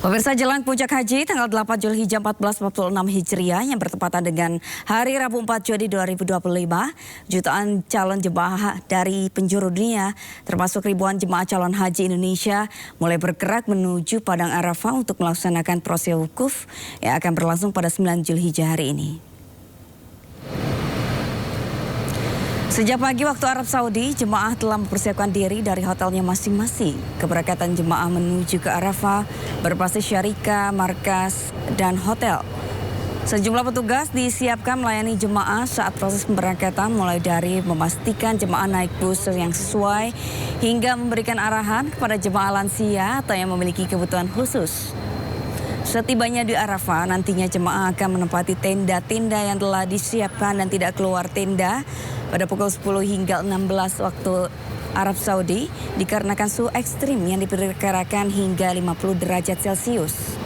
Pemirsa, jelang puncak haji tanggal 8 Zulhijjah 1446 Hijriah yang bertepatan dengan hari Rabu 4 Juni 2025, jutaan calon jemaah dari penjuru dunia termasuk ribuan jemaah calon haji Indonesia mulai bergerak menuju Padang Arafah untuk melaksanakan prosesi wukuf yang akan berlangsung pada 9 Zulhijjah hari ini. Sejak pagi waktu Arab Saudi, jemaah telah mempersiapkan diri dari hotelnya masing-masing. Keberangkatan jemaah menuju ke Arafah berbasis syarika, markas, dan hotel. Sejumlah petugas disiapkan melayani jemaah saat proses pemberangkatan, mulai dari memastikan jemaah naik bus yang sesuai hingga memberikan arahan kepada jemaah lansia atau yang memiliki kebutuhan khusus. Setibanya di Arafah, nantinya jemaah akan menempati tenda-tenda yang telah disiapkan dan tidak keluar tenda pada pukul 10 hingga 16 waktu Arab Saudi dikarenakan suhu ekstrim yang diperkirakan hingga 50 derajat Celcius.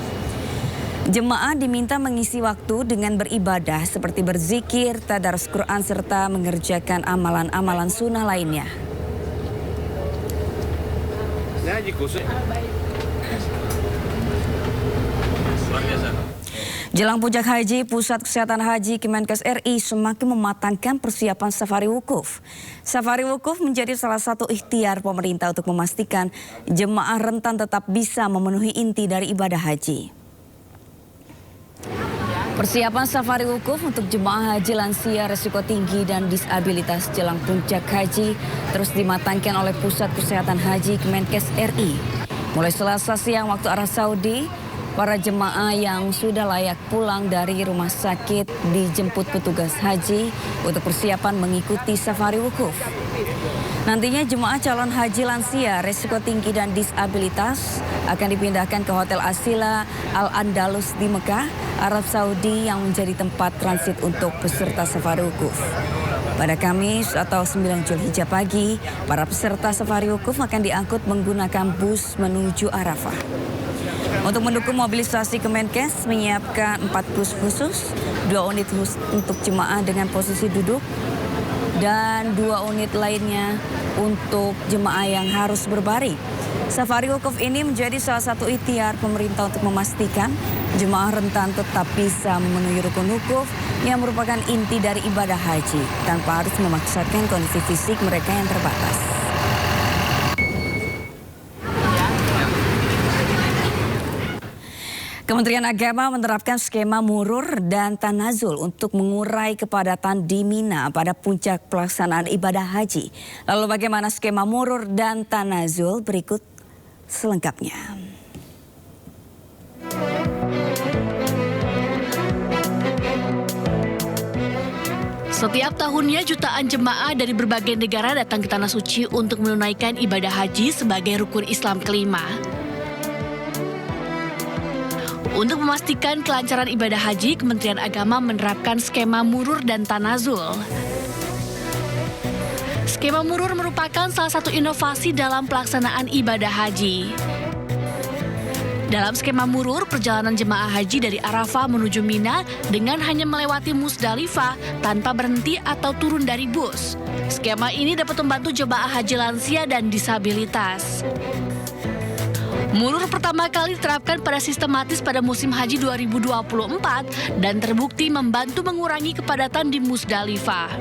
Jemaah diminta mengisi waktu dengan beribadah seperti berzikir, tadarus Quran serta mengerjakan amalan-amalan sunnah lainnya. Jelang puncak haji, Pusat Kesehatan Haji Kemenkes RI semakin mematangkan persiapan safari wukuf. Safari wukuf menjadi salah satu ikhtiar pemerintah untuk memastikan jemaah rentan tetap bisa memenuhi inti dari ibadah haji. Persiapan safari wukuf untuk jemaah haji lansia risiko tinggi dan disabilitas jelang puncak haji terus dimatangkan oleh Pusat Kesehatan Haji Kemenkes RI. Mulai Selasa siang waktu Arab Saudi, para jemaah yang sudah layak pulang dari rumah sakit dijemput petugas haji untuk persiapan mengikuti safari wukuf. Nantinya jemaah calon haji lansia, risiko tinggi dan disabilitas akan dipindahkan ke Hotel Asila Al-Andalus di Mekah, Arab Saudi yang menjadi tempat transit untuk peserta safari wukuf. Pada Kamis atau 9 Zulhijjah pagi, para peserta safari wukuf akan diangkut menggunakan bus menuju Arafah. Untuk mendukung mobilisasi, Kemenkes menyiapkan 4 bus khusus, 2 unit untuk jemaah dengan posisi duduk, dan 2 unit lainnya untuk jemaah yang harus berbaring. Safari wukuf ini menjadi salah satu ikhtiar pemerintah untuk memastikan jemaah rentan tetap bisa memenuhi rukun wukuf yang merupakan inti dari ibadah haji tanpa harus memaksakan kondisi fisik mereka yang terbatas. Kementerian Agama menerapkan skema murur dan tanazul untuk mengurai kepadatan di Mina pada puncak pelaksanaan ibadah haji. Lalu bagaimana skema murur dan tanazul? Berikut selengkapnya. Setiap tahunnya jutaan jemaah dari berbagai negara datang ke Tanah Suci untuk menunaikan ibadah haji sebagai rukun Islam kelima. Untuk memastikan kelancaran ibadah haji, Kementerian Agama menerapkan skema murur dan tanazul. Skema murur merupakan salah satu inovasi dalam pelaksanaan ibadah haji. Dalam skema murur, perjalanan jemaah haji dari Arafah menuju Mina dengan hanya melewati Musdalifah tanpa berhenti atau turun dari bus. Skema ini dapat membantu jemaah haji lansia dan disabilitas. Murur pertama kali diterapkan pada sistematis pada musim haji 2024 dan terbukti membantu mengurangi kepadatan di Musdalifah.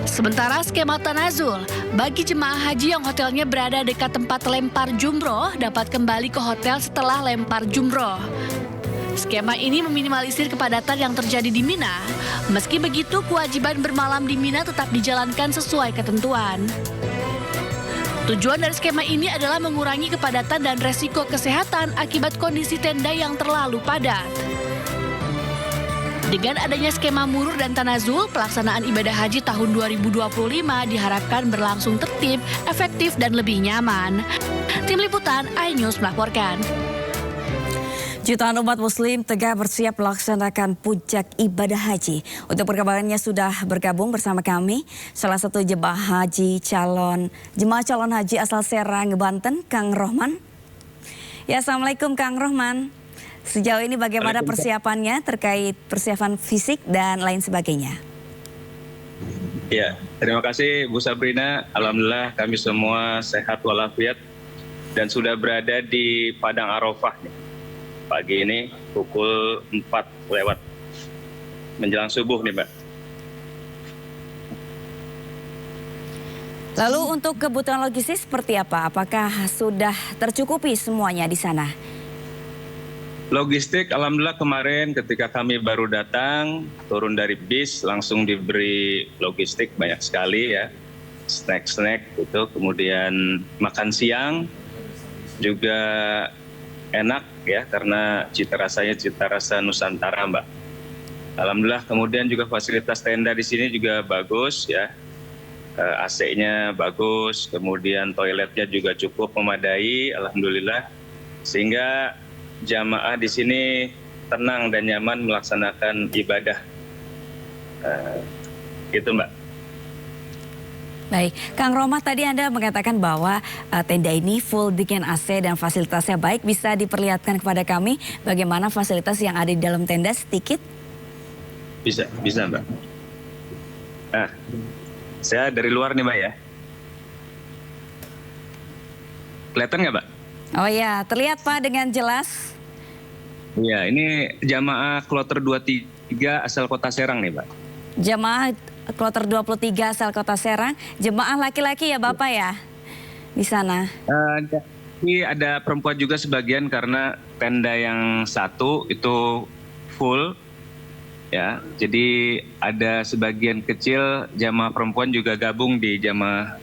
Sementara skema tanazul, bagi jemaah haji yang hotelnya berada dekat tempat lempar jumroh dapat kembali ke hotel setelah lempar jumroh. Skema ini meminimalisir kepadatan yang terjadi di Mina. Meski begitu, kewajiban bermalam di Mina tetap dijalankan sesuai ketentuan. Tujuan dari skema ini adalah mengurangi kepadatan dan resiko kesehatan akibat kondisi tenda yang terlalu padat. Dengan adanya skema murur dan tanazul, pelaksanaan ibadah haji tahun 2025 diharapkan berlangsung tertib, efektif, dan lebih nyaman. Tim Liputan iNews melaporkan. Jutaan umat muslim tengah bersiap melaksanakan puncak ibadah haji. Untuk perkembangannya sudah bergabung bersama kami salah satu jemaah calon haji asal Serang, Banten, Kang Rohman. Ya, Assalamualaikum Kang Rohman. Sejauh ini bagaimana persiapannya terkait persiapan fisik dan lain sebagainya? Ya, terima kasih Bu Sabrina. Alhamdulillah kami semua sehat walafiat. dan sudah berada di Padang Arafah nih. Pagi ini pukul 4 lewat menjelang subuh nih, Mbak. Lalu untuk kebutuhan logistik seperti apa? Apakah sudah tercukupi semuanya di sana? Logistik, alhamdulillah kemarin ketika kami baru datang, turun dari bis, langsung diberi logistik banyak sekali ya. Snack-snack gitu, kemudian makan siang juga enak ya, karena cita rasa Nusantara, Mbak. Alhamdulillah, kemudian juga fasilitas tenda di sini juga bagus ya. AC-nya bagus, kemudian toiletnya juga cukup memadai, alhamdulillah. Sehingga jamaah di sini tenang dan nyaman melaksanakan ibadah. Gitu, Mbak. Baik, Kang Roma, tadi Anda mengatakan bahwa tenda ini full dengan AC dan fasilitasnya baik. Bisa diperlihatkan kepada kami bagaimana fasilitas yang ada di dalam tenda sedikit? Bisa Mbak. Nah, saya dari luar nih, Mbak ya. Kelihatan nggak, Mbak? Oh ya, terlihat Pak dengan jelas. Iya, ini jamaah kloter 23 asal Kota Serang nih, Mbak. Jemaah kloter 23 asal Kota Serang, jemaah laki-laki ya Bapak ya di sana? Ini ada perempuan juga sebagian karena tenda yang satu itu full. Ya, jadi ada sebagian kecil jamaah perempuan juga gabung di jamaah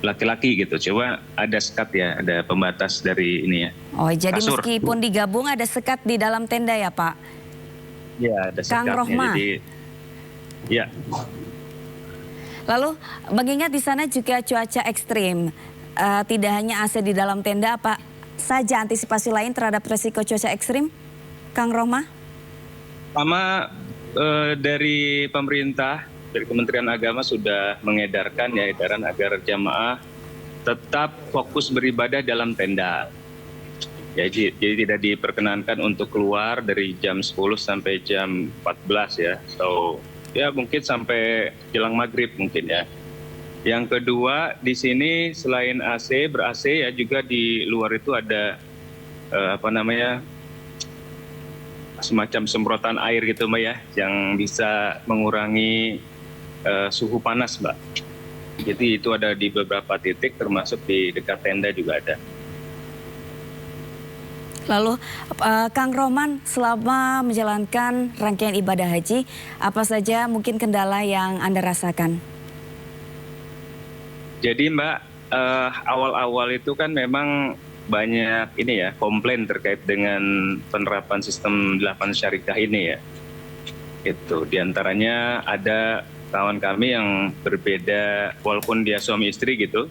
laki-laki gitu. Coba ada sekat ya, ada pembatas dari ini ya. Oh, jadi kasur. Meskipun digabung ada sekat di dalam tenda ya Pak? Ya, ada sekatnya. Kang Rohma. Jadi, ya. Lalu mengingat di sana juga cuaca ekstrim, tidak hanya AC di dalam tenda, apa saja antisipasi lain terhadap resiko cuaca ekstrim, Kang Rohma? Pertama, dari pemerintah, dari Kementerian Agama sudah mengedarkan ya edaran agar jamaah tetap fokus beribadah dalam tenda. Ya, jadi tidak diperkenankan untuk keluar dari jam 10 sampai jam 14 ya. So, ya mungkin sampai jelang maghrib mungkin ya. Yang kedua, di sini selain AC, ber-AC ya juga di luar itu ada semacam semprotan air gitu, Mbak ya, yang bisa mengurangi suhu panas, Mbak. Jadi itu ada di beberapa titik, termasuk di dekat tenda juga ada. Lalu Kang Roman, selama menjalankan rangkaian ibadah haji, apa saja mungkin kendala yang Anda rasakan? Jadi Mbak, awal-awal itu kan memang banyak ini ya, komplain terkait dengan penerapan sistem 8 syariah ini ya. Itu diantaranya ada kawan kami yang berbeda, walaupun dia suami istri gitu,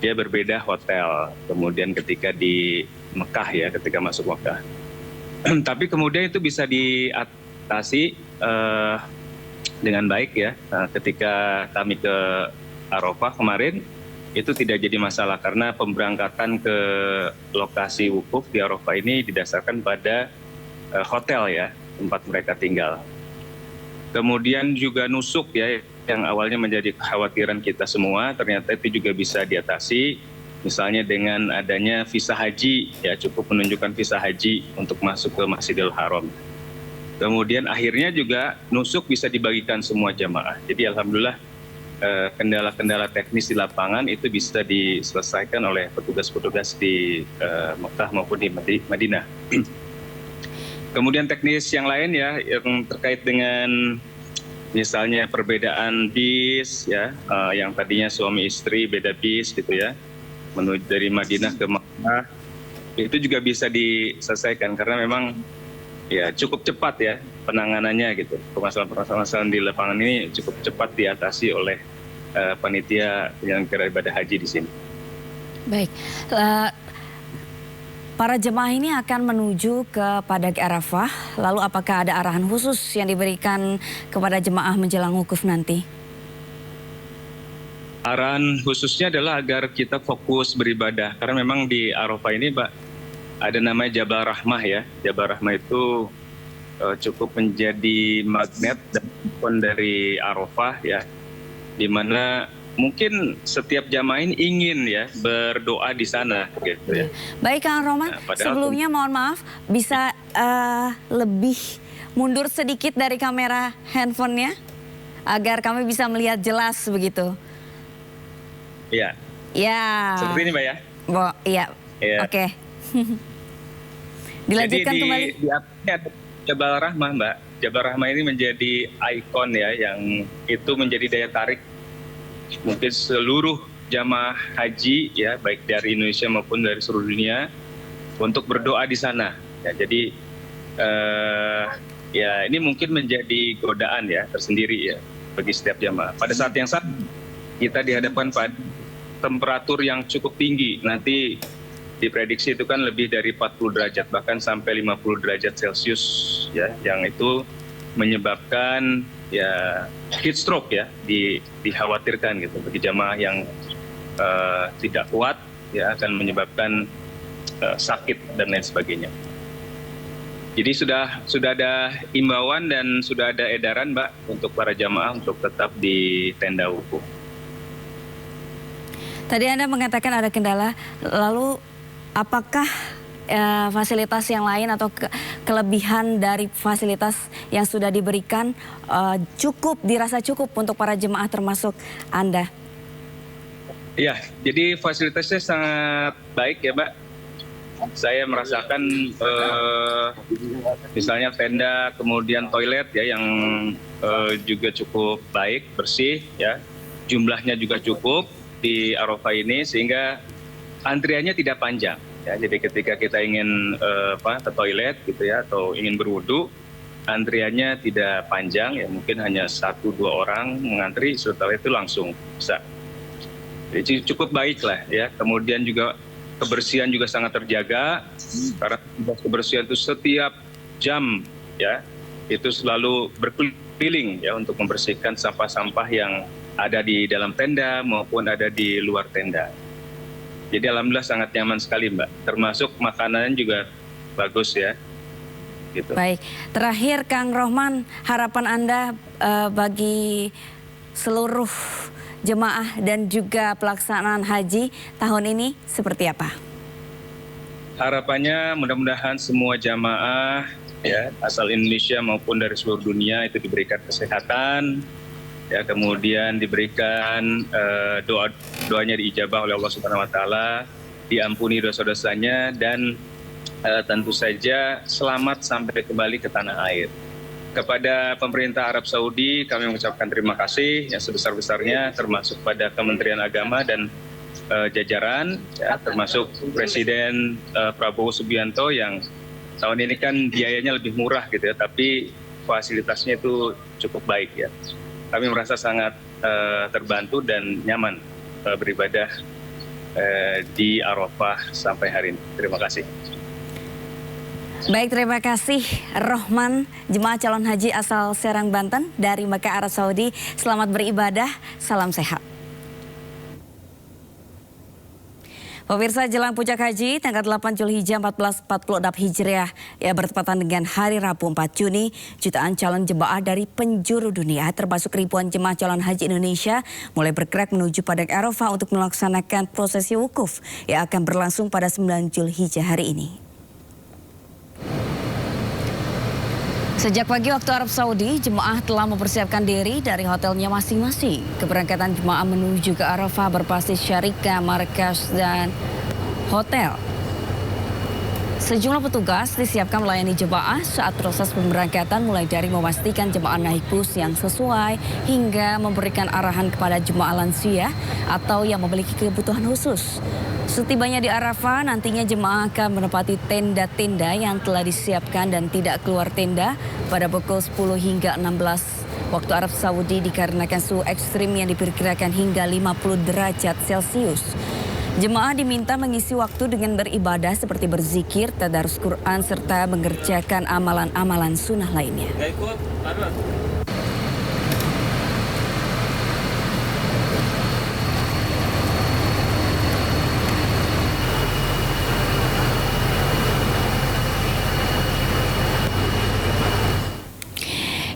dia berbeda hotel. Kemudian ketika di Mekah ya, ketika masuk Mekah. Tapi kemudian itu bisa diatasi dengan baik ya. Ketika kami ke Arafah kemarin, itu tidak jadi masalah karena pemberangkatan ke lokasi wukuf di Arafah ini didasarkan pada hotel ya, tempat mereka tinggal. Kemudian juga nusuk ya, yang awalnya menjadi kekhawatiran kita semua, ternyata itu juga bisa diatasi. Misalnya dengan adanya visa haji, ya cukup menunjukkan visa haji untuk masuk ke Masjidil Haram. Kemudian akhirnya juga nusuk bisa dibagikan semua jamaah. Jadi alhamdulillah kendala-kendala teknis di lapangan itu bisa diselesaikan oleh petugas-petugas di Mekah maupun di Madinah. Kemudian teknis yang lain ya, yang terkait dengan misalnya perbedaan bis ya, yang tadinya suami istri beda bis gitu ya, menuju dari Madinah ke Mekah, itu juga bisa diselesaikan karena memang ya cukup cepat ya penanganannya gitu. Permasalahan di lapangan ini cukup cepat diatasi oleh panitia penyelenggara ibadah haji di sini. Baik, para jemaah ini akan menuju ke Padang Arafah. Lalu apakah ada arahan khusus yang diberikan kepada jemaah menjelang wukuf nanti? Arahan khususnya adalah agar kita fokus beribadah karena memang di Arafah ini, Pak, ada namanya Jabal Rahmah ya. Jabal Rahmah itu cukup menjadi magnet dan ikon dari Arafah ya, di mana mungkin setiap jamaah ini ingin ya berdoa di sana gitu ya. Baik Kang Rohman, Nah, padahal sebelumnya mohon maaf bisa lebih mundur sedikit dari kamera handphonenya agar kami bisa melihat jelas begitu. Iya, Ya. seperti ini Mbak ya. Iya. Iya. Oke. Dilanjutkan Jadi kembali. di atasnya ada Jabal Rahmah Mbak. Jabal Rahmah ini menjadi ikon ya yang itu menjadi daya tarik mungkin seluruh jamaah haji ya baik dari Indonesia maupun dari seluruh dunia untuk berdoa di sana. Ya, jadi ya ini mungkin menjadi godaan ya tersendiri ya bagi setiap jamaah. Pada saat yang sama kita dihadapkan pada temperatur yang cukup tinggi. Nanti diprediksi itu kan lebih dari 40 derajat bahkan sampai 50 derajat Celcius ya yang itu menyebabkan ya heat stroke ya dikhawatirkan gitu bagi jamaah yang tidak kuat ya akan menyebabkan sakit dan lain sebagainya. Jadi sudah ada imbauan dan sudah ada edaran Mbak untuk para jamaah untuk tetap di tenda wukuf. Tadi Anda mengatakan ada kendala, lalu apakah fasilitas yang lain atau kelebihan dari fasilitas yang sudah diberikan dirasa cukup untuk para jemaah termasuk Anda? Iya, jadi fasilitasnya sangat baik ya Mbak. Saya merasakan misalnya tenda, kemudian toilet ya yang juga cukup baik, bersih ya. Jumlahnya juga cukup di Arafah ini sehingga antriannya tidak panjang ya. Jadi ketika kita ingin ke toilet gitu ya atau ingin berwudu, antriannya tidak panjang ya, mungkin hanya 1-2 orang mengantri, setelah itu langsung bisa. Jadi cukup baik lah ya. Kemudian juga kebersihan juga sangat terjaga karena kebersihan itu setiap jam ya itu selalu berkeliling ya untuk membersihkan sampah-sampah yang ada di dalam tenda maupun ada di luar tenda. Jadi alhamdulillah sangat nyaman sekali Mbak. Termasuk makanan juga bagus ya. Gitu. Baik, terakhir Kang Rohman, harapan Anda bagi seluruh jemaah dan juga pelaksanaan haji tahun ini seperti apa? Harapannya mudah-mudahan semua jamaah ya asal Indonesia maupun dari seluruh dunia itu diberikan kesehatan, ya kemudian diberikan doanya diijabah oleh Allah Subhanahu Wa Taala, diampuni dosa-dosanya dan tentu saja selamat sampai kembali ke tanah air. Kepada pemerintah Arab Saudi kami mengucapkan terima kasih yang sebesar-besarnya termasuk pada Kementerian Agama dan jajaran ya, termasuk Presiden Prabowo Subianto yang tahun ini kan biayanya lebih murah gitu ya, tapi fasilitasnya itu cukup baik ya. Kami merasa sangat terbantu dan nyaman beribadah di Arafah sampai hari ini. Terima kasih. Baik, terima kasih Rohman, jemaah calon haji asal Serang, Banten dari Mekah, Arab Saudi. Selamat beribadah, salam sehat. Pemirsa, jelang puncak haji tanggal 8 Zulhijjah 1446 Hijriah ya bertepatan dengan hari Rabu 4 Juni, jutaan calon jemaah dari penjuru dunia termasuk ribuan jemaah calon haji Indonesia mulai bergerak menuju Padang Arafah untuk melaksanakan prosesi wukuf yang akan berlangsung pada 9 Zulhijjah hari ini. Sejak pagi waktu Arab Saudi, jemaah telah mempersiapkan diri dari hotelnya masing-masing. Keberangkatan jemaah menuju ke Arafah berbasis syarikah, markas, dan hotel. Sejumlah petugas disiapkan melayani jemaah saat proses pemberangkatan mulai dari memastikan jemaah naik bus yang sesuai hingga memberikan arahan kepada jemaah lansia atau yang memiliki kebutuhan khusus. Setibanya di Arafah, nantinya jemaah akan menempati tenda-tenda yang telah disiapkan dan tidak keluar tenda pada pukul 10 hingga 16 waktu Arab Saudi dikarenakan suhu ekstrim yang diperkirakan hingga 50 derajat Celcius. Jemaah diminta mengisi waktu dengan beribadah seperti berzikir, tadarus Quran, serta mengerjakan amalan-amalan sunnah lainnya.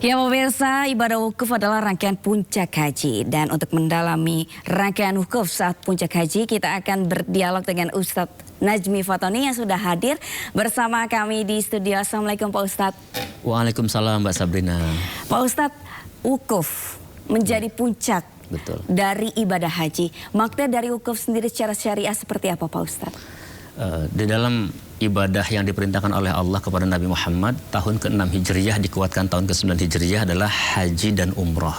Ya pemirsa, ibadah wukuf adalah rangkaian puncak haji. Dan untuk mendalami rangkaian wukuf saat puncak haji, kita akan berdialog dengan Ustadz Najmi Fatoni yang sudah hadir bersama kami di studio. Assalamualaikum Pak Ustadz. Waalaikumsalam Mbak Sabrina. Pak Ustadz, wukuf menjadi puncak dari ibadah haji. Makna dari wukuf sendiri secara syariah seperti apa Pak Ustadz? Di dalam ibadah yang diperintahkan oleh Allah kepada Nabi Muhammad tahun ke-6 Hijriyah dikuatkan tahun ke-9 Hijriyah adalah haji dan umroh.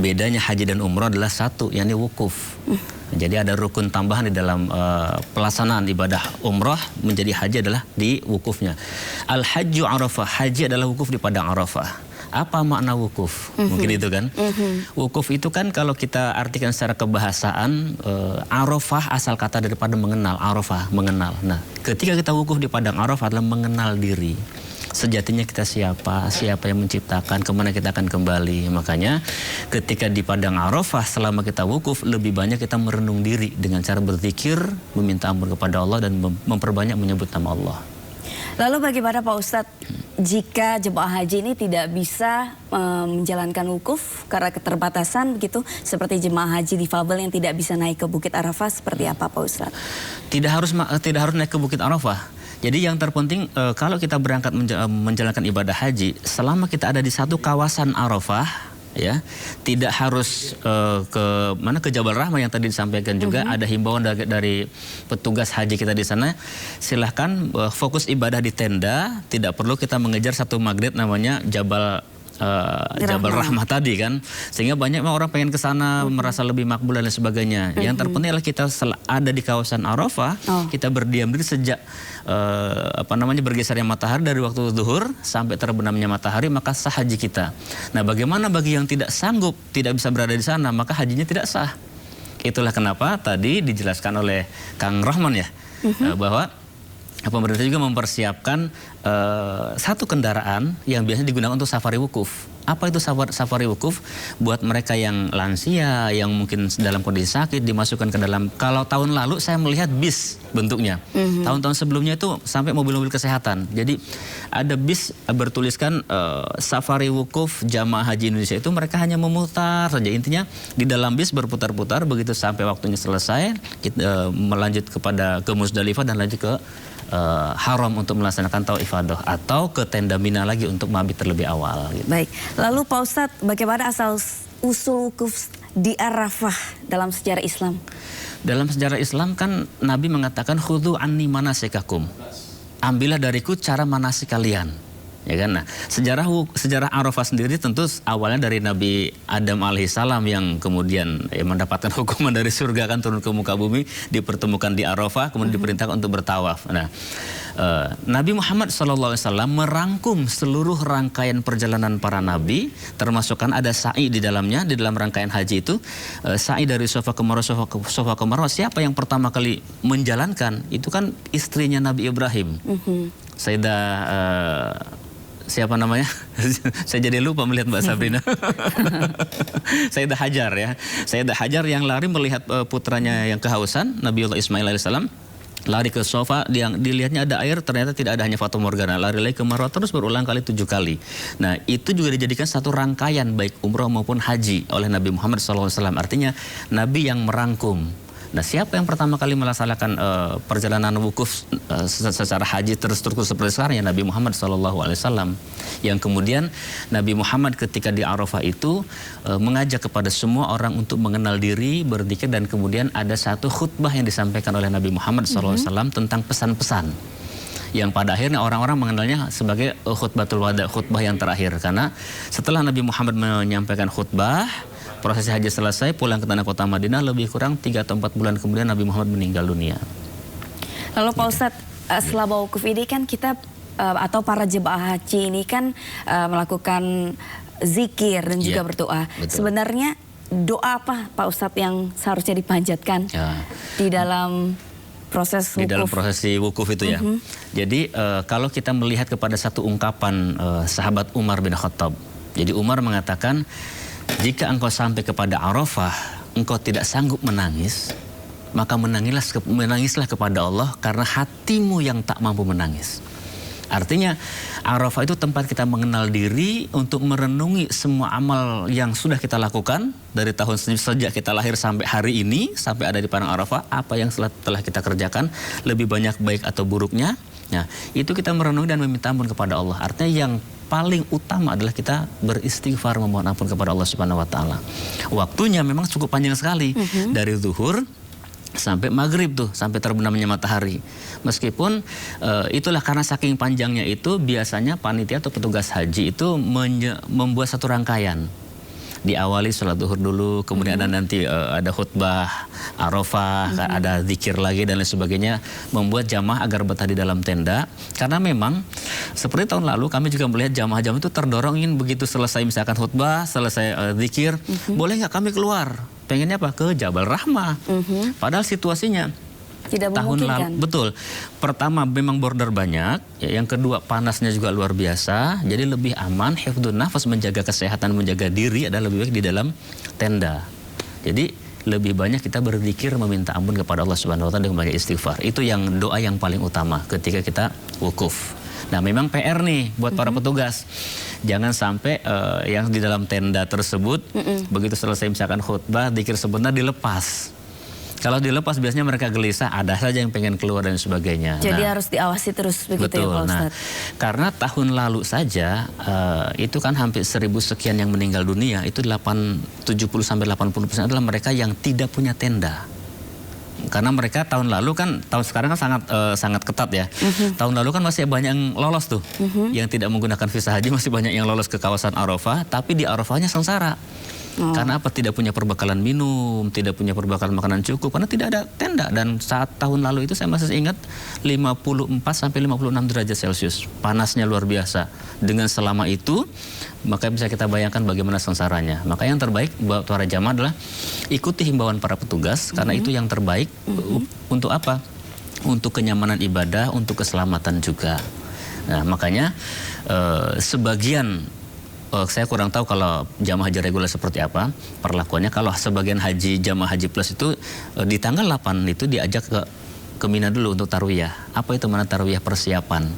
Bedanya haji dan umroh adalah satu, yakni wukuf. Jadi ada rukun tambahan di dalam pelaksanaan ibadah umroh menjadi haji adalah di wukufnya. Al-Hajju Arafah, haji adalah wukuf di padang Arafah. Apa makna wukuf? Mungkin itu kan. Wukuf itu kan kalau kita artikan secara kebahasaan, Arafah asal kata daripada mengenal, Arafah, mengenal. Nah, ketika kita wukuf di padang Arafah adalah mengenal diri. Sejatinya kita siapa yang menciptakan, kemana kita akan kembali. Makanya ketika di padang Arafah selama kita wukuf, lebih banyak kita merenung diri dengan cara berzikir, meminta ampun kepada Allah dan memperbanyak menyebut nama Allah. Lalu bagaimana Pak Ustadz jika jemaah haji ini tidak bisa menjalankan wukuf karena keterbatasan begitu, seperti jemaah haji difabel yang tidak bisa naik ke Bukit Arafah, seperti apa Pak Ustadz? Tidak harus naik ke Bukit Arafah. Jadi yang terpenting kalau kita berangkat menjalankan ibadah haji, selama kita ada di satu kawasan Arafah, ya, tidak harus ke Jabal Rahmah yang tadi disampaikan juga. Ada himbauan dari petugas haji kita di sana, silahkan fokus ibadah di tenda, tidak perlu kita mengejar satu magnet namanya Jabal Rahmah tadi kan, sehingga banyak orang pengen ke sana merasa lebih makbul dan sebagainya. Yang terpenting adalah kita ada di kawasan Arafah, kita berdiam diri sejak bergesernya matahari dari waktu zuhur sampai terbenamnya matahari, maka sah haji kita. Nah, bagaimana bagi yang tidak sanggup, tidak bisa berada di sana, maka hajinya tidak sah. Itulah kenapa tadi dijelaskan oleh Kang Rahman ya, bahwa pemerintah juga mempersiapkan satu kendaraan yang biasanya digunakan untuk safari wukuf. Apa itu safari wukuf? Buat mereka yang lansia, yang mungkin dalam kondisi sakit, dimasukkan ke dalam. Kalau tahun lalu saya melihat bis bentuknya. Tahun-tahun sebelumnya itu sampai mobil-mobil kesehatan. Jadi ada bis bertuliskan safari wukuf jamaah haji Indonesia, itu mereka hanya memutar saja. Intinya di dalam bis berputar-putar, begitu sampai waktunya selesai, kita melanjut ke Musdalifah dan lanjut ke haram untuk melaksanakan tawaf ifadah atau ke tenda Mina lagi untuk mabit terlebih awal gitu. Baik, lalu Pak Ustadz, bagaimana asal usul wukuf di Arafah dalam sejarah Islam? Dalam sejarah Islam kan Nabi mengatakan khudhu anni manasikakum, ambillah dariku cara manasik kalian. Ya kan? Nah, sejarah Arafah sendiri tentu awalnya dari Nabi Adam alaihissalam yang kemudian mendapatkan hukuman dari surga kan, turun ke muka bumi, dipertemukan di Arafah, kemudian diperintahkan untuk bertawaf. Nah, Nabi Muhammad SAW merangkum seluruh rangkaian perjalanan para nabi, termasuk kan ada sa'i di dalamnya, di dalam rangkaian haji itu, sa'i dari Safa ke Marwah, Safa ke Marwah. Siapa yang pertama kali menjalankan? Itu kan istrinya Nabi Ibrahim, Sayyidah siapa namanya? Saya jadi lupa melihat Mbak Sabrina. Sayyidah Hajar ya. Sayyidah Hajar yang lari melihat putranya yang kehausan, Nabiullah Ismail alaihissalam, lari ke Safa, yang dilihatnya ada air, ternyata tidak ada, hanya Fata Morgana. Lari lagi ke Marwah terus berulang kali 7 kali. Nah, itu juga dijadikan satu rangkaian baik umroh maupun haji oleh Nabi Muhammad SAW. Artinya Nabi yang merangkum. Nah, siapa yang pertama kali melaksanakan perjalanan wukuf secara haji terstruktur seperti sekarang? Ya Nabi Muhammad SAW. Yang kemudian Nabi Muhammad ketika di Arafah itu mengajak kepada semua orang untuk mengenal diri, berzikir, dan kemudian ada satu khutbah yang disampaikan oleh Nabi Muhammad SAW tentang pesan-pesan, yang pada akhirnya orang-orang mengenalnya sebagai khutbatul wada, khutbah yang terakhir. Karena setelah Nabi Muhammad menyampaikan khutbah, proses haji selesai, pulang ke tanah kota Madinah, lebih kurang 3 atau 4 bulan kemudian Nabi Muhammad meninggal dunia. Lalu Pak Ustadz, selama wukuf ini kan kita atau para jemaah haji ini kan melakukan zikir dan juga berdoa. Sebenarnya doa apa Pak Ustadz yang seharusnya dipanjatkan di dalam proses wukuf? Di dalam prosesi wukuf itu ya. Jadi kalau kita melihat kepada satu ungkapan sahabat Umar bin Khattab. Jadi Umar mengatakan, jika engkau sampai kepada Arafah, engkau tidak sanggup menangis, maka menangislah kepada Allah karena hatimu yang tak mampu menangis. Artinya Arafah itu tempat kita mengenal diri untuk merenungi semua amal yang sudah kita lakukan dari tahun sejak kita lahir sampai hari ini, sampai ada di padang Arafah, apa yang telah kita kerjakan, lebih banyak baik atau buruknya. Nah, itu kita merenungi dan meminta ampun kepada Allah. Artinya yang paling utama adalah kita beristighfar, memohon ampun kepada Allah Subhanahu wa taala. Waktunya memang cukup panjang sekali, dari zuhur sampai maghrib tuh, sampai terbenamnya matahari. Meskipun itulah karena saking panjangnya itu, biasanya panitia atau petugas haji itu membuat satu rangkaian. Diawali sholat zuhur dulu, kemudian ada nanti ada khutbah Arafah, ada zikir lagi dan lain sebagainya, membuat jamaah agar betah di dalam tenda. Karena memang seperti tahun lalu kami juga melihat jamaah-jamaah itu terdorong ingin begitu selesai misalkan khutbah, selesai zikir, boleh nggak kami keluar? Pengennya apa? Ke Jabal Rahmah. Padahal situasinya Tidak tahun lalu, memungkinkan. betul. Pertama memang border banyak, ya, yang kedua panasnya juga luar biasa, jadi lebih aman, hifdzun nafas, menjaga kesehatan, menjaga diri adalah lebih baik di dalam tenda. Jadi lebih banyak kita berzikir, meminta ampun kepada Allah Subhanahu wa taala dengan banyak istighfar. Itu yang doa yang paling utama ketika kita wukuf. Nah, memang PR nih buat para petugas. Jangan sampai yang di dalam tenda tersebut begitu selesai misalkan khutbah, zikir sebentar dilepas. Kalau dilepas biasanya mereka gelisah, ada saja yang pengen keluar dan sebagainya. Jadi harus diawasi terus begitu betul. ya Pak Nah, Ustadz. karena tahun lalu saja itu kan hampir 1000 sekian yang meninggal dunia, itu 70-80% adalah mereka yang tidak punya tenda. Karena mereka tahun lalu kan, tahun sekarang kan sangat ketat ya. Tahun lalu kan masih banyak yang lolos tuh, yang tidak menggunakan visa haji, masih banyak yang lolos ke kawasan Arafah, tapi di Arafahnya sengsara. Karena apa? Tidak punya perbekalan minum, tidak punya perbekalan makanan cukup, karena tidak ada tenda. Dan saat tahun lalu itu saya masih ingat 54-56 derajat Celcius, panasnya luar biasa. Dengan selama itu, maka bisa kita bayangkan bagaimana sengsaranya. Maka yang terbaik buat para jamaah adalah ikuti himbauan para petugas, karena itu yang terbaik untuk apa? Untuk kenyamanan ibadah, untuk keselamatan juga. Nah, makanya sebagian saya kurang tahu kalau jamaah haji reguler seperti apa perlakuannya. Kalau sebagian haji jamaah haji plus itu di tanggal 8 itu diajak ke Mina dulu untuk tarwiyah. Apa itu mana tarwiyah? Persiapan.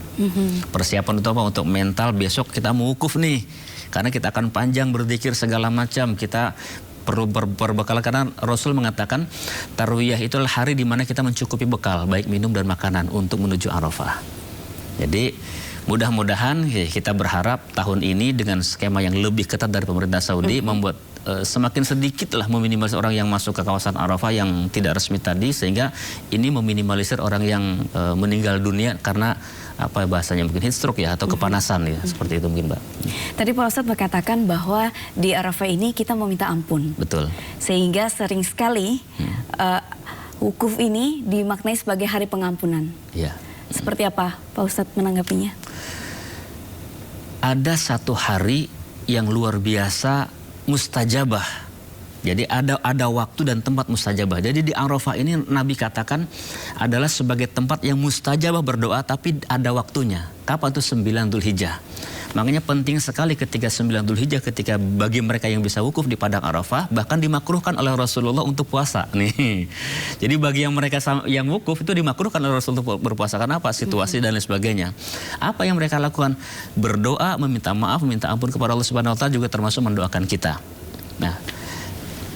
Persiapan itu apa? Untuk mental besok kita mau wukuf nih. Karena kita akan panjang berzikir segala macam. Kita perlu berbekal, karena Rasul mengatakan tarwiyah itu adalah hari di mana kita mencukupi bekal baik minum dan makanan untuk menuju Arafah. Jadi mudah-mudahan kita berharap tahun ini dengan skema yang lebih ketat dari pemerintah Saudi membuat semakin sedikit lah meminimalisir orang yang masuk ke kawasan Arafah yang tidak resmi tadi, sehingga ini meminimalisir orang yang meninggal dunia karena apa bahasanya mungkin heat stroke ya, atau kepanasan ya, seperti itu mungkin Mbak. Tadi Pak Ustadz berkatakan bahwa di Arafah ini kita meminta ampun. Betul. Sehingga sering sekali wukuf ini dimaknai sebagai hari pengampunan. Iya. Seperti apa Pak Ustadz menanggapinya? Ada satu hari yang luar biasa mustajabah. Jadi ada waktu dan tempat mustajabah. Jadi di Arafah ini Nabi katakan adalah sebagai tempat yang mustajabah berdoa, tapi ada waktunya. Kapan itu? 9 Dzulhijjah. Makanya penting sekali ketika 9 Dzulhijjah, ketika bagi mereka yang bisa wukuf di padang Arafah, bahkan dimakruhkan oleh Rasulullah untuk puasa nih. Jadi bagi yang mereka yang wukuf itu dimakruhkan oleh Rasulullah untuk berpuasa. Karena apa? Situasi dan lain sebagainya. Apa yang mereka lakukan? Berdoa, meminta maaf, meminta ampun kepada Allah Subhanahu wa taala, juga termasuk mendoakan kita. Nah,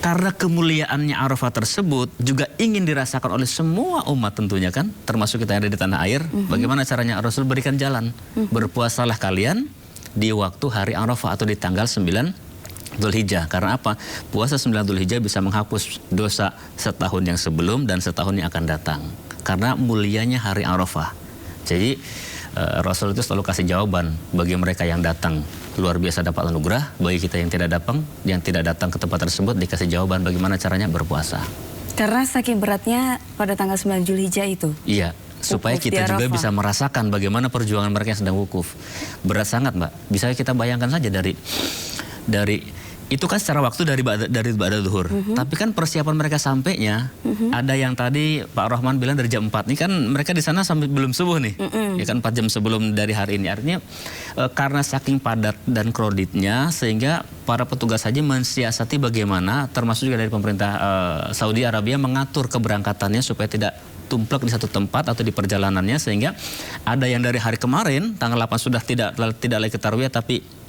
karena kemuliaannya Arafah tersebut juga ingin dirasakan oleh semua umat tentunya kan, termasuk kita yang ada di tanah air. Bagaimana caranya? Rasul berikan jalan. Berpuasalah kalian di waktu hari Arafah atau di tanggal 9 Dzulhijjah. Karena apa? Puasa 9 Dzulhijjah bisa menghapus dosa setahun yang sebelum dan setahun yang akan datang. Karena mulianya hari Arafah. Jadi Rasul itu selalu kasih jawaban bagi mereka yang datang, luar biasa dapat anugerah. Bagi kita yang tidak datang ke tempat tersebut, dikasih jawaban bagaimana caranya berpuasa. Karena saking beratnya pada tanggal 9 Dzulhijjah itu. Iya, supaya Wukuf kita di juga Arafah. bisa merasakan bagaimana perjuangan mereka yang sedang wukuf. Berat sangat Mbak. Bisa kita bayangkan saja dari Itu kan secara waktu dari ba'da zuhur. Tapi kan persiapan mereka sampainya, ada yang tadi Pak Rahman bilang dari jam 4. Ini kan mereka di sana sampai belum subuh nih. Ya kan 4 jam sebelum dari hari ini. Artinya karena saking padat dan kreditnya, sehingga para petugas haji mensiasati bagaimana, termasuk juga dari pemerintah Saudi Arabia mengatur keberangkatannya supaya tidak tumplek di satu tempat atau di perjalanannya, sehingga ada yang dari hari kemarin tanggal 8 sudah tidak lagi ke Tarwiyah tapi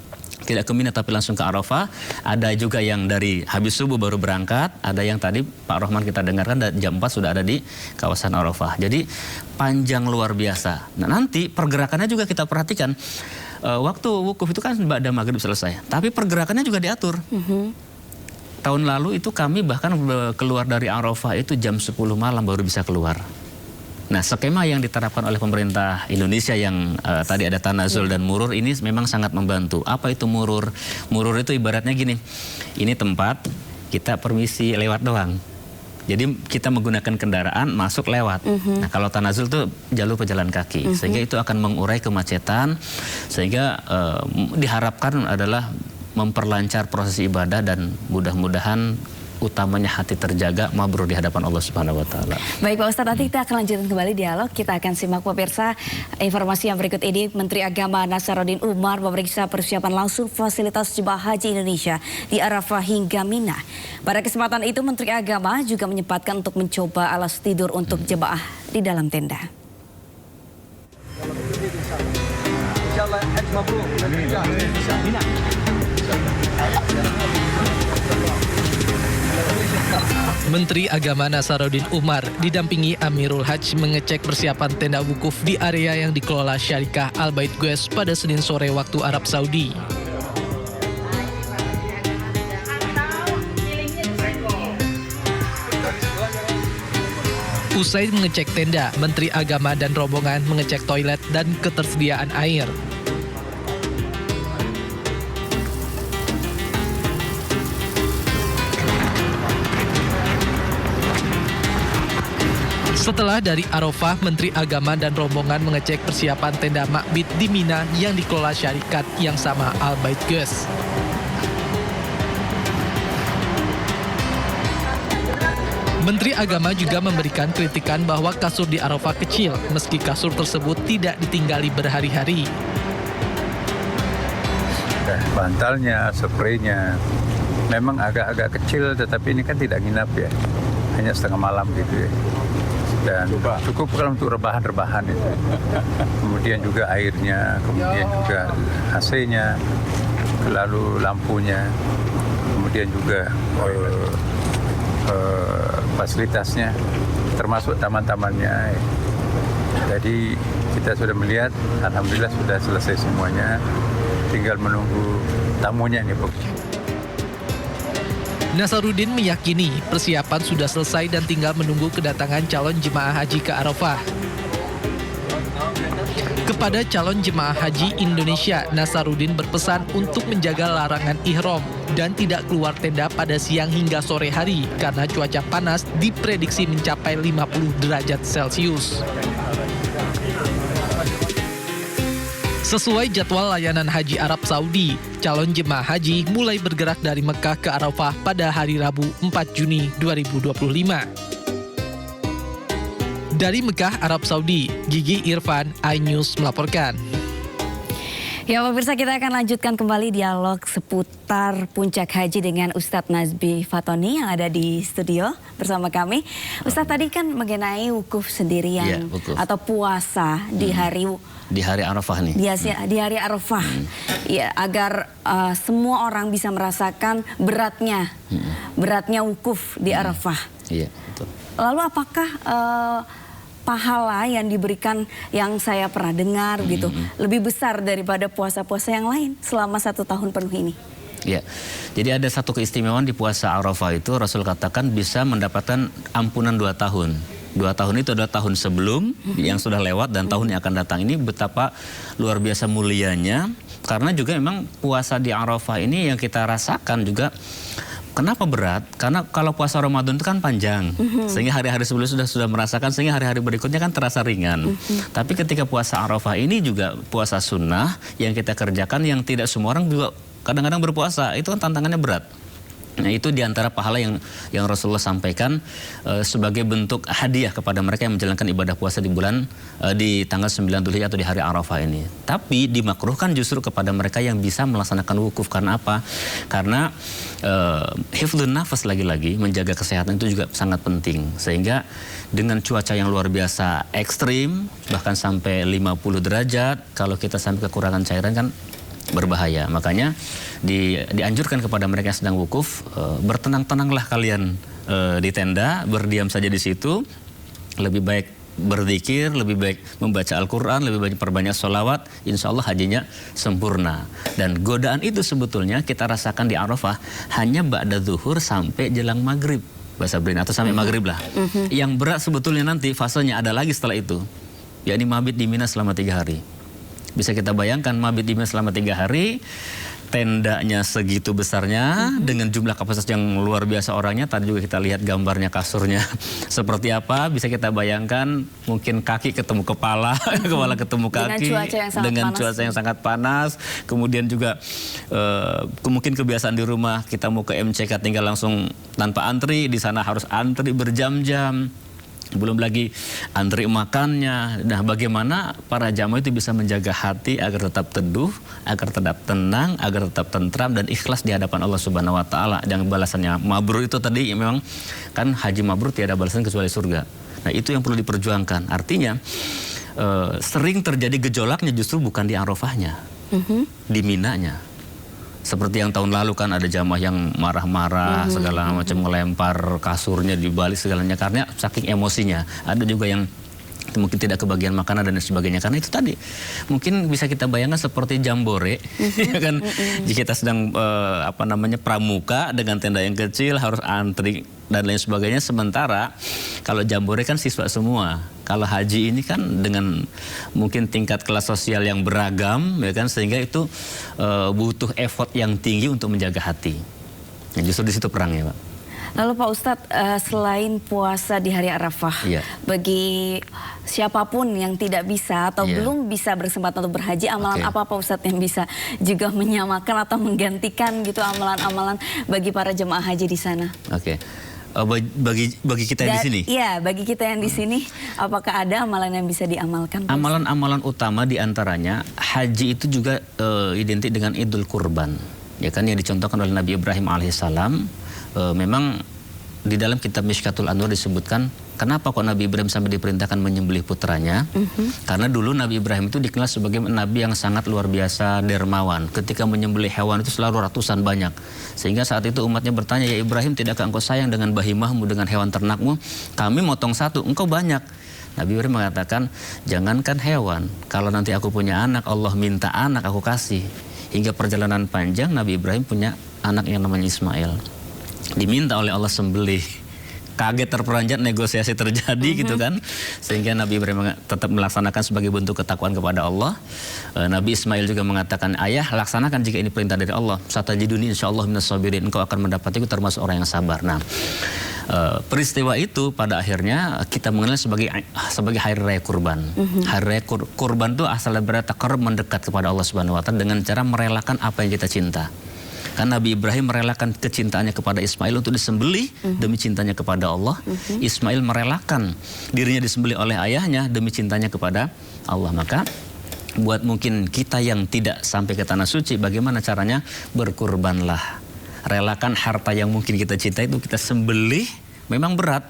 tidak ke Mina tapi langsung ke Arafah. Ada juga yang dari habis subuh baru berangkat. Ada yang tadi Pak Rahman kita dengarkan jam 4 sudah ada di kawasan Arafah. Jadi panjang luar biasa. Nah, nanti pergerakannya juga kita perhatikan. Waktu wukuf itu kan ba'da maghrib selesai. Tapi pergerakannya juga diatur. Tahun lalu itu kami bahkan keluar dari Arafah itu jam 10 malam baru bisa keluar. Nah, skema yang diterapkan oleh pemerintah Indonesia yang tadi ada tanazul dan murur ini memang sangat membantu. Apa itu murur? Murur itu ibaratnya gini, ini tempat kita permisi lewat doang. Jadi kita menggunakan kendaraan masuk lewat. Nah, kalau tanazul itu jalur pejalan kaki, sehingga itu akan mengurai kemacetan, sehingga diharapkan adalah memperlancar proses ibadah dan mudah-mudahan utamanya hati terjaga, mabrur di hadapan Allah Subhanahu wa taala. Baik Pak Ustadz, nanti kita akan lanjutkan kembali dialog. Kita akan simak pemirsa informasi yang berikut ini. Menteri Agama Nasaruddin Umar memeriksa persiapan langsung fasilitas jemaah haji Indonesia di Arafah hingga Mina. Pada kesempatan itu Menteri Agama juga menyempatkan untuk mencoba alas tidur untuk jemaah di dalam tenda. Menteri Agama Nasaruddin Umar didampingi Amirul Hajj mengecek persiapan tenda wukuf di area yang dikelola Syarikah Al Bait Guest pada Senin sore waktu Arab Saudi. Usai mengecek tenda, Menteri Agama dan rombongan mengecek toilet dan ketersediaan air. Setelah dari Arafah, Menteri Agama dan rombongan mengecek persiapan tenda makbid di Mina yang dikelola syarikat yang sama Al Bait Guest. Menteri Agama juga memberikan kritikan bahwa kasur di Arafah kecil, meski kasur tersebut tidak ditinggali berhari-hari. Bantalnya, spraynya, memang agak-agak kecil, tetapi ini kan tidak nginap ya, hanya setengah malam gitu ya. Dan cukup kalau untuk rebahan-rebahan itu. Kemudian juga airnya, kemudian juga AC-nya, lalu lampunya, kemudian juga fasilitasnya, termasuk taman-tamannya. Jadi kita sudah melihat, alhamdulillah sudah selesai semuanya, tinggal menunggu tamunya nih, Bu. Nasaruddin meyakini persiapan sudah selesai dan tinggal menunggu kedatangan calon jemaah haji ke Arafah. Kepada calon jemaah haji Indonesia, Nasaruddin berpesan untuk menjaga larangan ihram dan tidak keluar tenda pada siang hingga sore hari karena cuaca panas diprediksi mencapai 50 derajat Celcius. Sesuai jadwal layanan haji Arab Saudi, calon jemaah haji mulai bergerak dari Mekah ke Arafah pada hari Rabu 4 Juni 2025. Dari Mekah, Arab Saudi, Gigi Irfan, iNews melaporkan. Ya pemirsa, kita akan lanjutkan kembali dialog seputar puncak haji dengan Ustadz Nazbi Fatoni yang ada di studio bersama kami. Ustadz tadi kan mengenai wukuf sendirian Ya, wukuf. atau puasa di hari Arafah nih. Di hari Arafah, ya, agar semua orang bisa merasakan beratnya wukuf di Arafah. Iya, betul. Lalu apakah pahala yang diberikan yang saya pernah dengar gitu lebih besar daripada puasa-puasa yang lain selama 1 tahun penuh ini? Ya, jadi ada satu keistimewaan di puasa Arafah itu, Rasul katakan bisa mendapatkan ampunan 2 tahun. 2 tahun itu adalah tahun sebelum yang sudah lewat dan tahun yang akan datang. Ini betapa luar biasa mulianya, karena juga memang puasa di Arafah ini yang kita rasakan juga. Kenapa berat? Karena kalau puasa Ramadan itu kan panjang, sehingga hari-hari sebelumnya sudah merasakan, sehingga hari-hari berikutnya kan terasa ringan. Tapi ketika puasa Arafah ini juga puasa sunnah yang kita kerjakan, yang tidak semua orang juga kadang-kadang berpuasa, itu kan tantangannya berat. Nah, itu diantara pahala yang Rasulullah sampaikan sebagai bentuk hadiah kepada mereka yang menjalankan ibadah puasa di tanggal 9 Dzulhijjah atau di hari Arafah ini. Tapi dimakruhkan justru kepada mereka yang bisa melaksanakan wukuf. Karena apa? Karena hifdzun nafas, lagi-lagi menjaga kesehatan itu juga sangat penting. Sehingga dengan cuaca yang luar biasa ekstrim, bahkan sampai 50 derajat, kalau kita sampai kekurangan cairan kan berbahaya. Makanya dianjurkan kepada mereka yang sedang wukuf, bertenang-tenanglah kalian di tenda, berdiam saja di situ. Lebih baik berzikir, lebih baik membaca Al-Quran, lebih baik perbanyak sholawat, insya Allah hajinya sempurna. Dan godaan itu sebetulnya kita rasakan di Arafah hanya ba'da zuhur sampai jelang maghrib, bahasa Brin, atau sampai maghrib lah. Yang berat sebetulnya nanti fasenya ada lagi setelah itu, yakni mabit di Mina selama 3 hari. Bisa kita bayangkan mabit di Mina selama 3 hari, tendanya segitu besarnya, dengan jumlah kapasitas yang luar biasa orangnya. Tadi juga kita lihat gambarnya kasurnya seperti apa. Bisa kita bayangkan mungkin kaki ketemu kepala, kepala ketemu kaki, dengan cuaca yang sangat panas. Kemudian juga mungkin kebiasaan di rumah kita mau ke MCK tinggal langsung tanpa antri, di sana harus antri berjam-jam. Belum lagi antri makannya. Nah, bagaimana para jamaah itu bisa menjaga hati agar tetap teduh, agar tetap tenang, agar tetap tentram dan ikhlas di hadapan Allah Subhanahu wa taala. Dan balasannya mabrur itu tadi memang kan haji mabrur tiada balasan kecuali surga. Nah, itu yang perlu diperjuangkan. Artinya sering terjadi gejolaknya justru bukan di Arafahnya, di Minanya. Seperti yang tahun lalu kan ada jamaah yang marah-marah, segala macam, melempar kasurnya di balik segalanya karena saking emosinya. Ada juga yang mungkin tidak kebagian makanan dan sebagainya. Karena itu tadi mungkin bisa kita bayangkan seperti jambore, ya kan? Jika kita sedang pramuka dengan tenda yang kecil harus antri dan lain sebagainya. Sementara kalau jambore kan siswa semua. Kalau haji ini kan dengan mungkin tingkat kelas sosial yang beragam, ya kan, sehingga itu butuh effort yang tinggi untuk menjaga hati. Ya, justru di situ perangnya, Pak. Lalu Pak Ustadz, selain puasa di hari Arafah, bagi siapapun yang tidak bisa atau belum bisa bersempat untuk berhaji, amalan apa Pak Ustadz yang bisa juga menyamakan atau menggantikan gitu amalan-amalan bagi para jemaah haji di sana? Bagi kita yang di sini? Iya, bagi kita yang di sini, apakah ada amalan yang bisa diamalkan? Amalan-amalan utama diantaranya, haji itu juga identik dengan Idul Kurban. Ya kan, yang dicontohkan oleh Nabi Ibrahim alaihissalam. Memang di dalam kitab Mishkatul Anwar disebutkan, kenapa kok Nabi Ibrahim sampai diperintahkan menyembelih putranya? Karena dulu Nabi Ibrahim itu dikenal sebagai nabi yang sangat luar biasa dermawan. Ketika menyembelih hewan itu selalu ratusan banyak. Sehingga saat itu umatnya bertanya, ya Ibrahim, tidakkah engkau sayang dengan bahimahmu, dengan hewan ternakmu? Kami motong satu, engkau banyak. Nabi Ibrahim mengatakan, jangankan hewan, kalau nanti aku punya anak, Allah minta anak, aku kasih. Hingga perjalanan panjang Nabi Ibrahim punya anak yang namanya Ismail. Diminta oleh Allah sembelih. Kaget, terperanjat, negosiasi terjadi gitu kan. Sehingga Nabi Ibrahim tetap melaksanakan sebagai bentuk ketakwaan kepada Allah. Nabi Ismail juga mengatakan, ayah, laksanakan jika ini perintah dari Allah. Satajiduni insyaallah minas sabirin, engkau akan mendapatiku termasuk orang yang sabar. Nah, peristiwa itu pada akhirnya kita mengenal sebagai hari raya kurban. Hari raya kurban itu asalnya berarti mendekat kepada Allah Subhanahu wa taala dengan cara merelakan apa yang kita cinta. Kan Nabi Ibrahim merelakan kecintaannya kepada Ismail untuk disembelih demi cintanya kepada Allah. Ismail merelakan dirinya disembelih oleh ayahnya demi cintanya kepada Allah. Maka buat mungkin kita yang tidak sampai ke tanah suci, bagaimana caranya? Berkurbanlah. Relakan harta yang mungkin kita cintai itu kita sembelih. Memang berat,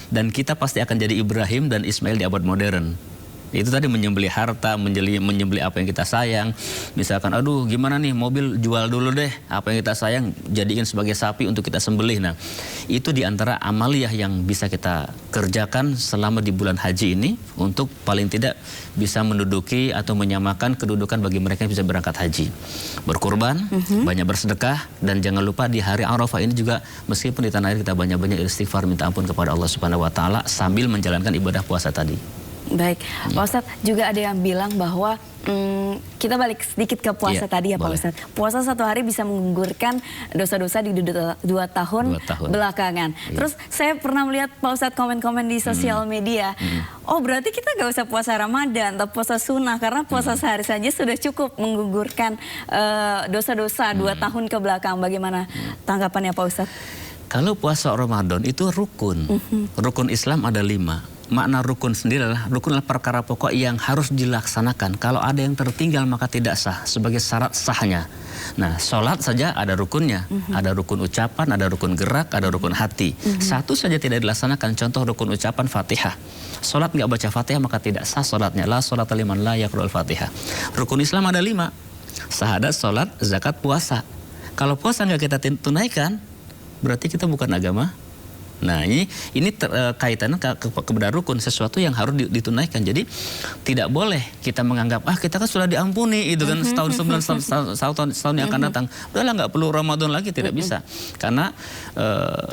dan kita pasti akan jadi Ibrahim dan Ismail di abad modern. Itu tadi menyembelih harta, menyembelih apa yang kita sayang. Misalkan, aduh gimana nih, mobil jual dulu deh, apa yang kita sayang jadikan sebagai sapi untuk kita sembelih. Nah, itu diantara amaliyah yang bisa kita kerjakan selama di bulan haji ini untuk paling tidak bisa menduduki atau menyamakan kedudukan bagi mereka yang bisa berangkat haji. Berkurban, banyak bersedekah, dan jangan lupa di hari Arafah ini juga meskipun di tanah air kita banyak-banyak istighfar, minta ampun kepada Allah Subhanahu wa taala sambil menjalankan ibadah puasa tadi. Baik, Pak Ustadz, juga ada yang bilang bahwa kita balik sedikit ke puasa tadi ya Pak Ustadz. Puasa 1 hari bisa menggugurkan dosa-dosa di 2 tahun belakangan. Terus saya pernah melihat Pak Ustadz komen-komen di sosial media. Oh berarti kita gak usah puasa Ramadan atau puasa sunnah, karena puasa sehari saja sudah cukup menggugurkan dosa-dosa 2 tahun ke belakang. Bagaimana tanggapannya Pak Ustadz? Kalau puasa Ramadan itu rukun. Rukun Islam ada 5. Makna rukun sendiri adalah perkara pokok yang harus dilaksanakan. Kalau ada yang tertinggal maka tidak sah sebagai syarat sahnya. Nah, sholat saja ada rukunnya. Ada rukun ucapan, ada rukun gerak, ada rukun hati. Satu saja tidak dilaksanakan, contoh rukun ucapan Fatihah. Sholat nggak baca Fatihah maka tidak sah sholatnya. La sholata liman la yaqra'ul Fatihah. Rukun Islam ada 5. Syahadat, sholat, zakat, puasa. Kalau puasa nggak kita tunaikan, berarti kita bukan agama. Nah ini kaitannya kepada rukun, sesuatu yang harus ditunaikan. Jadi tidak boleh kita menganggap kita kan sudah diampuni itu kan setahun yang akan datang. Udahlah nggak perlu Ramadan lagi, tidak bisa. Karena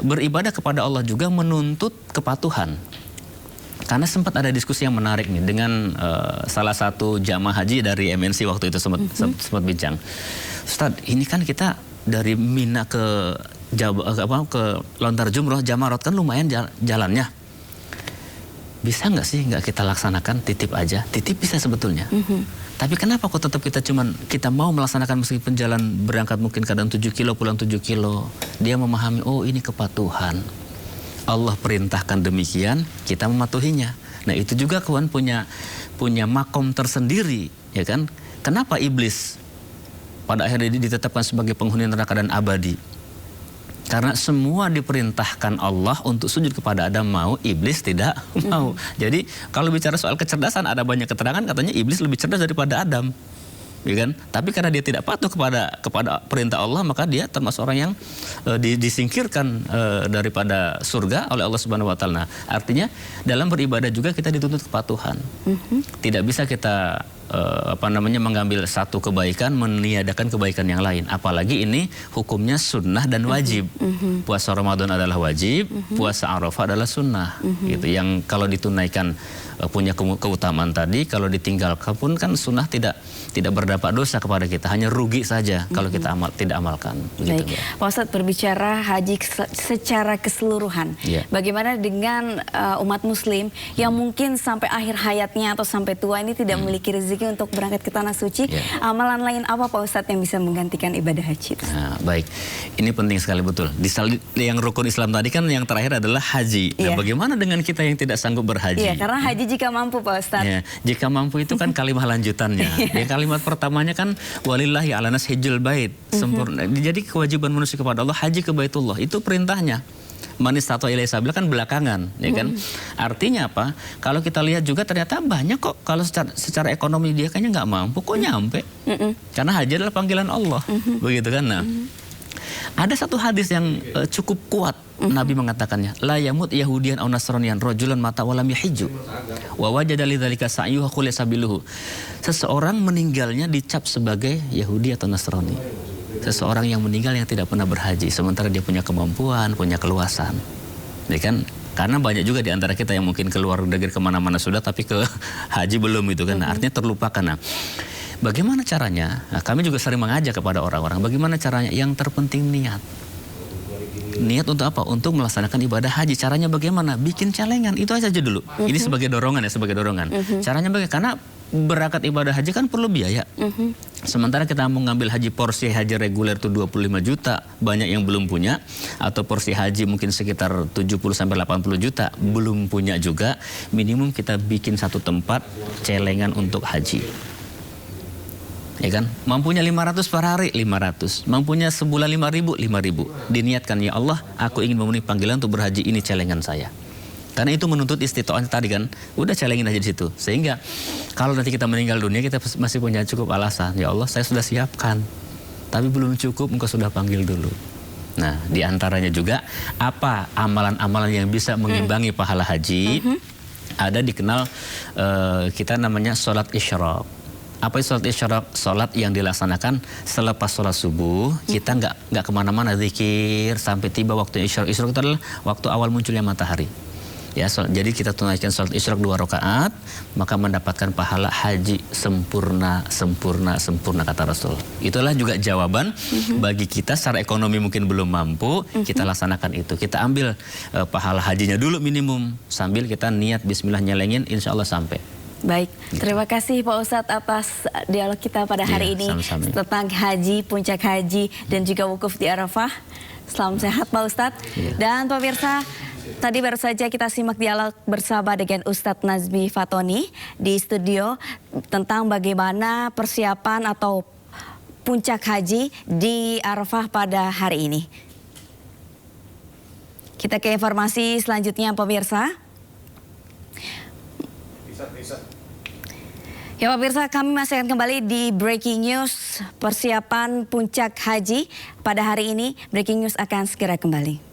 beribadah kepada Allah juga menuntut kepatuhan. Karena sempat ada diskusi yang menarik nih dengan salah satu jamaah haji dari MNC waktu itu sempat bincang. Ustaz, ini kan kita dari Mina ke Lontar Jumroh, Jamarat kan lumayan jalannya. Bisa nggak sih nggak kita laksanakan, titip aja? Titip bisa sebetulnya. Tapi kenapa kok tetap kita mau melaksanakan meskipun jalan berangkat mungkin kadang 7 kilo, pulang 7 kilo. Dia memahami, oh ini kepatuhan. Allah perintahkan demikian, kita mematuhinya. Nah itu juga kawan punya makom tersendiri, ya kan? Kenapa iblis pada akhirnya ditetapkan sebagai penghuni neraka dan abadi? Karena semua diperintahkan Allah untuk sujud kepada Adam mau, iblis tidak mau. Jadi kalau bicara soal kecerdasan ada banyak keterangan katanya iblis lebih cerdas daripada Adam. Ya kan? Tapi karena dia tidak patuh kepada perintah Allah, maka dia termasuk orang yang disingkirkan daripada surga oleh Allah Subhanahu wa taala. Nah, artinya dalam beribadah juga kita dituntut kepatuhan. Tidak bisa kita mengambil satu kebaikan meniadakan kebaikan yang lain. Apalagi ini hukumnya sunnah dan wajib. Puasa Ramadan adalah wajib, puasa Arafah adalah sunnah. Gitu. Yang kalau ditunaikan punya keutamaan tadi, kalau ditinggalkan pun kan sunnah tidak berdampak dosa kepada kita, hanya rugi saja kalau kita tidak amalkan. Baik, Pak Ustadz, berbicara haji secara keseluruhan, bagaimana dengan umat Muslim yang mungkin sampai akhir hayatnya atau sampai tua ini tidak memiliki rezeki untuk berangkat ke tanah suci? Amalan lain apa Pak Ustadz yang bisa menggantikan ibadah haji? Nah, baik, ini penting sekali betul. Yang rukun Islam tadi kan yang terakhir adalah haji. Nah, bagaimana dengan kita yang tidak sanggup berhaji? Iya, karena haji jika mampu Pak Ustadz. Jika mampu itu kan kalimat lanjutannya. Kalimat pertamanya kan walillahi ala nas hijjul bait, sempurna. Jadi kewajiban manusia kepada Allah haji ke Baitullah, itu perintahnya. Man istata'a ilaihi sabila kan belakangan, ya kan? Artinya apa? Kalau kita lihat juga ternyata banyak kok kalau secara ekonomi dia kayaknya nggak mampu kok nyampe. Karena haji adalah panggilan Allah. Begitu kan? Nah, ada satu hadis yang cukup kuat. Nabi mengatakannya, la yamut yahudiyan aw nasraniyan rajulan mata walam yahiju wa wajada lidzalika sa'yuhu khulisabiluhu. Seseorang meninggalnya dicap sebagai Yahudi atau Nasrani. Seseorang yang meninggal yang tidak pernah berhaji sementara dia punya kemampuan, punya keluasan. Ya kan? Karena banyak juga di antara kita yang mungkin keluar negeri kemana-mana sudah tapi ke haji belum itu kan. Nah, artinya terlupakan. Nah, bagaimana caranya? Nah, kami juga sering mengajak kepada orang-orang bagaimana caranya. Yang terpenting niat. Niat untuk apa? Untuk melaksanakan ibadah haji. Caranya bagaimana? Bikin celengan. Itu aja dulu. Ini sebagai dorongan ya, sebagai dorongan. Caranya bagaimana? Karena berangkat ibadah haji kan perlu biaya. Sementara kita mau ngambil haji porsi haji reguler itu 25 juta, banyak yang belum punya, atau porsi haji mungkin sekitar 70 sampai 80 juta, belum punya juga. Minimum kita bikin satu tempat celengan untuk haji. Ya kan? Mampunya 500 per hari, 500. Mampunya sebulan 5.000, 5.000. Diniatkan, ya Allah, aku ingin memenuhi panggilan untuk berhaji, ini celengan saya. Karena itu menuntut istitoah tadi kan, udah celengin aja di situ. Sehingga kalau nanti kita meninggal dunia, kita masih punya cukup alasan. Ya Allah, saya sudah siapkan, tapi belum cukup, engkau sudah panggil dulu. Nah, diantaranya juga apa amalan-amalan yang bisa mengimbangi pahala haji. Ada dikenal kita namanya sholat isyraq. Apa itu sholat isyraq? Sholat yang dilaksanakan selepas sholat subuh. Kita nggak kemana-mana zikir sampai tiba waktu isyraq. Isyraq itu adalah waktu awal munculnya matahari. Ya, jadi kita tunaikan sholat isyraq 2 rakaat, maka mendapatkan pahala haji sempurna kata Rasul. Itulah juga jawaban bagi kita secara ekonomi mungkin belum mampu, kita laksanakan itu. Kita ambil pahala hajinya dulu minimum, sambil kita niat bismillah nyelengin, insya Allah sampai. Baik, terima kasih Pak Ustadz atas dialog kita pada hari ini sama-sama. tentang haji, puncak haji, dan juga wukuf di Arafah. Salam sehat Pak Ustadz. Dan pemirsa, tadi baru saja kita simak dialog bersama dengan Ustadz Nazmi Fatoni di studio tentang bagaimana persiapan atau puncak haji di Arafah pada hari ini. Kita ke informasi selanjutnya pemirsa. Ya pemirsa, kami masih akan kembali di Breaking News persiapan puncak haji pada hari ini. Breaking News akan segera kembali.